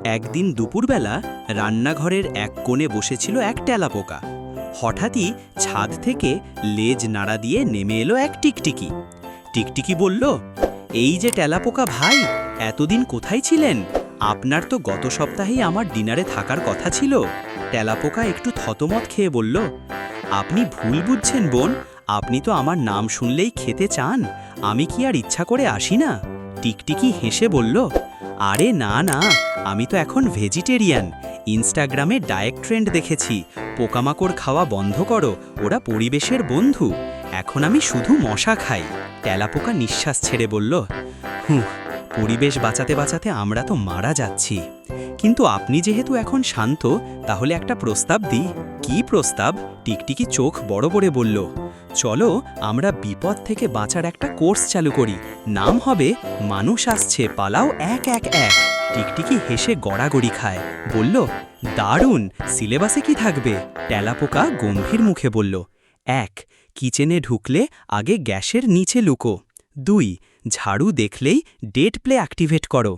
একদিন দুপুরবেলা রান্নাঘরের এক কোণে বসেছিল এক তেলাপোকা। হঠাৎই ছাদ থেকে লেজ নাড়া দিয়ে নেমে এলো এক টিকটিকি। টিকটিকি বলল, এই যে তেলাপোকা ভাই, এতদিন কোথায় ছিলেন? আপনার তো গত সপ্তাহেই আমার ডিনারে থাকার কথা ছিল। তেলাপোকা একটু থতমত খেয়ে বলল, আপনি ভুল বুঝছেন বোন, আপনি তো আমার নাম শুনলেই খেতে চান। আমি কি আর ইচ্ছা করে আসি না? টিকটিকি হেসে বলল, আরে না না, আমি তো এখন ভেজিটেরিয়ান। ইনস্টাগ্রামে ডায়েট ট্রেন্ড দেখেছি, পোকামাকড় খাওয়া বন্ধ করো, ওরা পরিবেশের বন্ধু। এখন আমি শুধু মশা খাই। তেলাপোকা নিঃশ্বাস ছেড়ে বলল, হুঁ, পরিবেশ বাঁচাতে বাঁচাতে আমরা তো মারা যাচ্ছি। কিন্তু আপনি যেহেতু এখন শান্ত, তাহলে একটা প্রস্তাব দিই। কি প্রস্তাব? টিকটিকি চোখ বড় করে বলল, চলো আমরা বিপদ থেকে বাঁচার একটা কোর্স চালু করি। নাম হবে মানুষ আসছে পালাও 111। টিকটিকি হেসে গড়াগড়ি খায়, বলল, দারুণ, সিলেবাসে কি থাকবে? তেলাপোকা গম্ভীর মুখে বলল, 1, কিচেনে ঢুকলে আগে গ্যাসের নিচে লুকো। 2, ঝাড়ু দেখলেই ডেট প্লে অ্যাক্টিভেট করো।